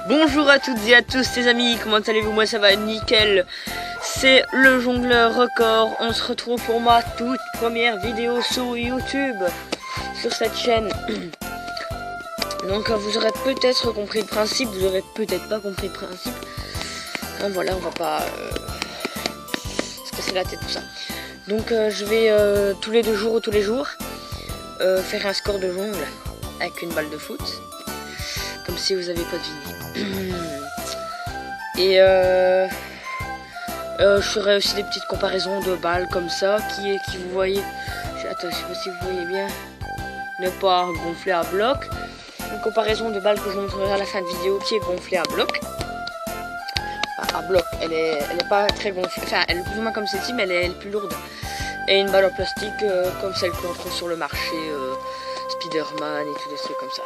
Bonjour à toutes et à tous les amis, comment allez-vous? Moi ça va nickel. C'est le jongleur record. On se retrouve pour ma toute première vidéo sur YouTube, sur cette chaîne. Donc vous aurez peut-être compris le principe, vous aurez peut-être pas compris le principe. Hein, voilà, on va pas se casser la tête pour ça. Donc je vais tous les 2 jours ou tous les jours faire un score de jongle avec une balle de foot. Comme si vous avez pas deviné. Et je ferai aussi des petites comparaisons de balles comme ça qui vous voyez. Attends, je sais pas si vous voyez bien. Ne pas gonfler à bloc. Une comparaison de balles que je montrerai à la fin de vidéo qui est gonflée à bloc. Enfin, à bloc, elle est pas très gonflée. Enfin, elle est plus ou moins comme celle-ci, mais elle est plus lourde. Et une balle en plastique comme celle qu'on trouve sur le marché, Spider-Man et tous des trucs comme ça.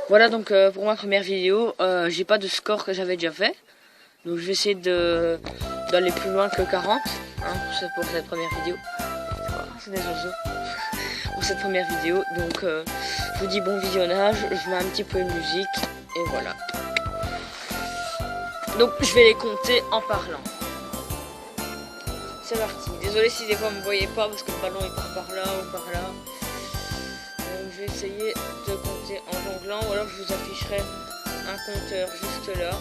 Voilà donc pour ma première vidéo, j'ai pas de score que j'avais déjà fait. Donc je vais essayer d'aller plus loin que 40 hein, pour cette première vidéo. C'est des oiseaux. Pour cette première vidéo. Donc je vous dis bon visionnage, je mets un petit peu de musique et voilà. Donc je vais les compter en parlant. C'est parti. Désolé si des fois vous me voyez pas parce que le ballon il part par là ou par là. Donc je vais essayer de compter en jonglant ou alors je vous afficherai un compteur juste là,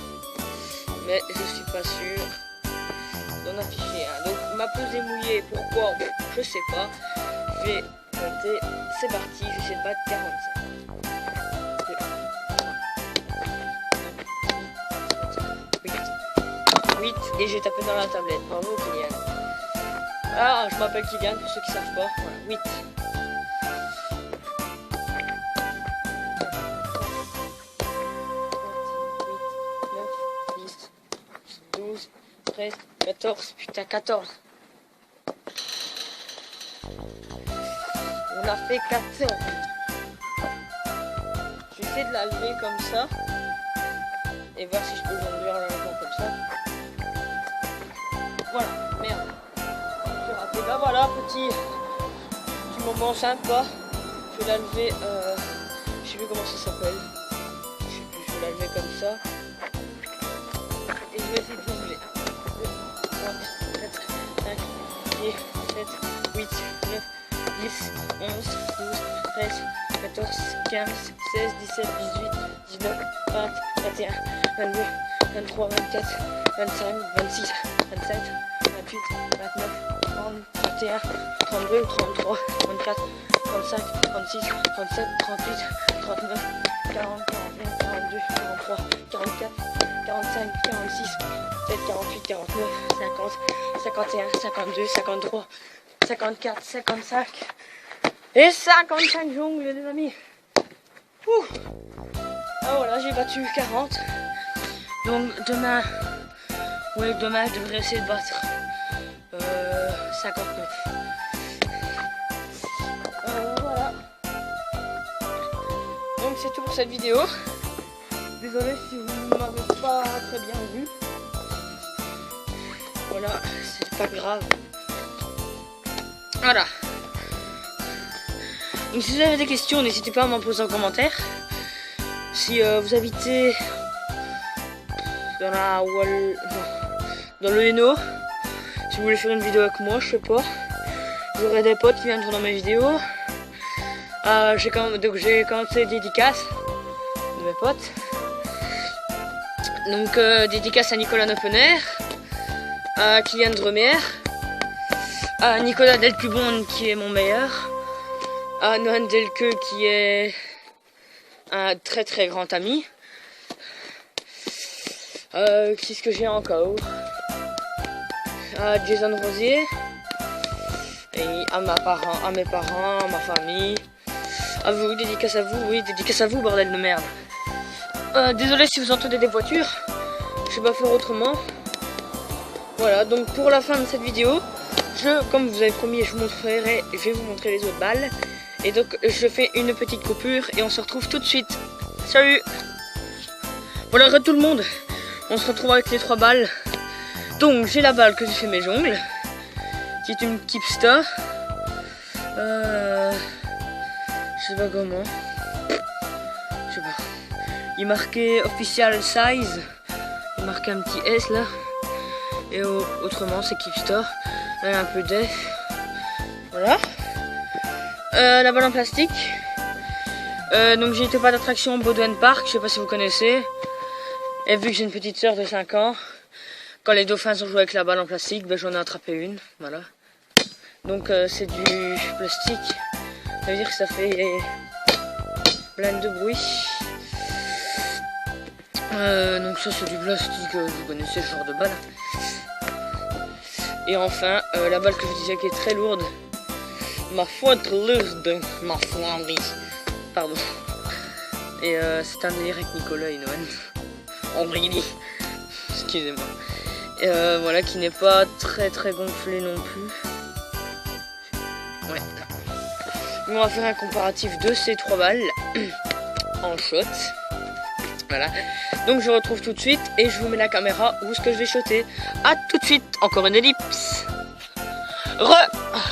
mais je suis pas sûr d'en afficher un. Donc ma pesée mouillée, pourquoi je sais pas. Je vais compter, c'est parti, je sais pas, 45. 8 et j'ai tapé dans la tablette. Bravo Kylian. Ah, je m'appelle Kylian pour ceux qui savent pas. Voilà, 8. 12, 13, 14, putain 14. On a fait 14. Je vais essayer de la lever comme ça. Et voir si je peux jongler en la levant comme ça. Voilà, merde. J'ai raté. Bah voilà, petit moment sympa. Je vais la lever, je sais plus comment ça s'appelle. Je sais plus, je vais la lever comme ça. Et je vais essayer de jongler. 2, 3, 4, 5, 6, 7, 8, 9, 10, 11, 12, 13, 14, 15, 16, 17, 18, 19, 20, 21, 22, 23, 24, 25, 26, 27, 28, 29, 30, 31, 32, 33, 34, 35, 36, 37, 38, 39, 40, 41, 42, 43, 44, 45, 46, 47, 48, 49, 50, 51, 52, 53, 54, 55 et 55 jongles les amis. Ouh. Ah voilà, j'ai battu 40. Donc demain, ouais demain je devrais essayer de battre 59. Voilà. Donc c'est tout pour cette vidéo. Désolé si vous ne m'avez pas très bien vu. Voilà, c'est pas grave. Voilà. Donc si vous avez des questions, n'hésitez pas à m'en poser en commentaire. Si vous habitez dans la dans le Hainaut, si vous voulez faire une vidéo avec moi, je sais pas. J'aurai des potes qui viendront dans mes vidéos. J'ai commencé des dédicaces de mes potes. Donc dédicace à Nicolas Noppener, à Kylian Dremer, à Nicolas Delcubon qui est mon meilleur, à Nohan Delque qui est un très très grand ami. Qu'est-ce que j'ai encore? À Jason Rosier et à mes parents, à ma famille. À vous, dédicace à vous, oui, dédicace à vous, bordel de merde. Désolé si vous entendez des voitures, je sais pas faire autrement. Voilà, donc pour la fin de cette vidéo, comme vous avez promis, je vais vous montrer les autres balles. Et donc je fais une petite coupure et on se retrouve tout de suite. Salut! Voilà, re tout le monde, on se retrouve avec les 3 balles. Donc j'ai la balle que j'ai fait mes jongles, qui est une Kipsta. Je sais pas comment. Je sais pas. il marquait official size, il marquait un petit S là, et autrement c'est Keep Store, là il y a un peu d'F, voilà. La balle en plastique, donc j'ai été pas d'attraction au Bowden Park, je sais pas si vous connaissez, et vu que j'ai une petite soeur de 5 ans, quand les dauphins ont joué avec la balle en plastique, ben, j'en ai attrapé une, voilà. Donc c'est du plastique, ça veut dire que ça fait plein de bruit. Donc ça c'est du plastique, vous connaissez ce genre de balle. Et enfin la balle que je vous disais qui est très lourde, ma foi lourde, ma foi oui. Pardon. Et c'est un délire avec Nicolas et Noël. Henri, excusez-moi. Et voilà, qui n'est pas très gonflé non plus. Ouais. On va faire un comparatif de ces 3 balles en shot. Voilà. Donc je retrouve tout de suite et je vous mets la caméra où est-ce que je vais shotter. A tout de suite. Encore une ellipse.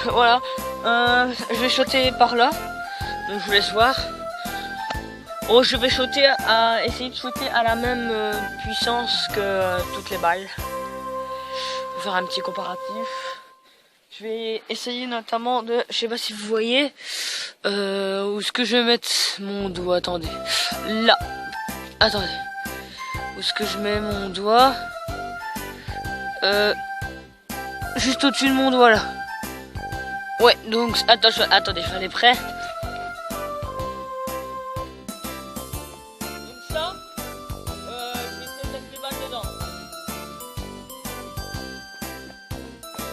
Voilà. Je vais shotter par là. Donc je vous laisse voir. Oh, je vais essayer de shooter à la même puissance que toutes les balles. Pour faire un petit comparatif. Je vais essayer notamment de, je sais pas si vous voyez, où est-ce que je vais mettre mon doigt. Attendez. Là. Attendez. Où est-ce que je mets mon doigt? Juste au-dessus de mon doigt là. Ouais, donc attention, attendez, je vais aller près. Donc ça, je vais essayer de mettre les balles dedans.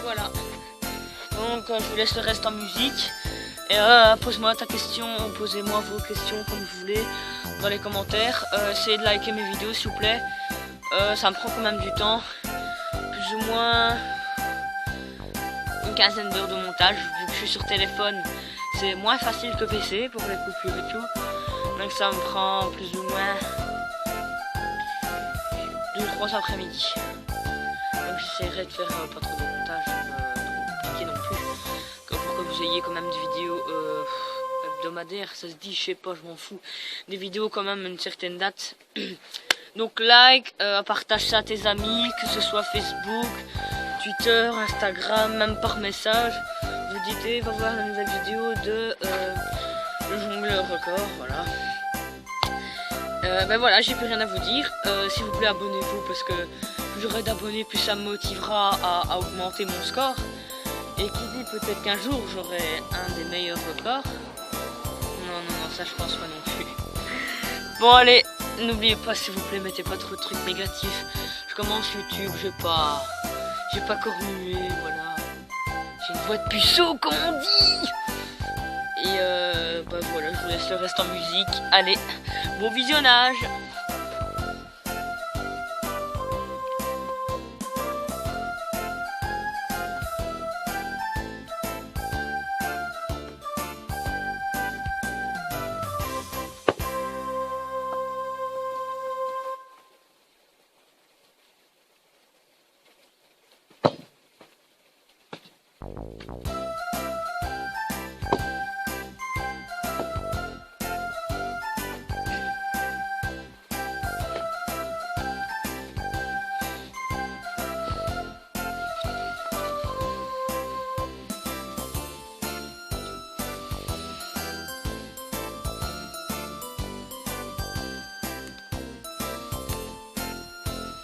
Voilà. Donc je vous laisse le reste en musique. Et pose-moi ta question, posez-moi vos questions comme vous voulez dans les commentaires. Essayez de liker mes vidéos s'il vous plaît. Ça me prend quand même du temps. Plus ou moins une quinzaine d'heures de montage. Vu que je suis sur téléphone, c'est moins facile que PC pour les coupures et tout. Donc ça me prend plus ou moins 2-3 après-midi. Donc j'essaierai de faire pas trop de montage, trop compliqué non plus. Pour que vous ayez quand même des vidéos hebdomadaires, ça se dit, je sais pas, je m'en fous. Des vidéos quand même à une certaine date. Donc like, partage ça à tes amis, que ce soit Facebook, Twitter, Instagram, même par message. Vous dites, va voir la nouvelle vidéo de le jongleur record, voilà. Ben voilà, j'ai plus rien à vous dire. S'il vous plaît, abonnez-vous parce que plus j'aurai d'abonnés, plus ça me motivera à augmenter mon score. Et qui dit peut-être qu'un jour j'aurai un des meilleurs records. Non, ça je pense pas non plus. Bon allez, n'oubliez pas s'il vous plaît, mettez pas trop de trucs négatifs. Je commence YouTube, j'ai pas cormué, voilà. J'ai une voix de puceau comme on dit. Et bah voilà, je vous laisse le reste en musique. Allez, bon visionnage.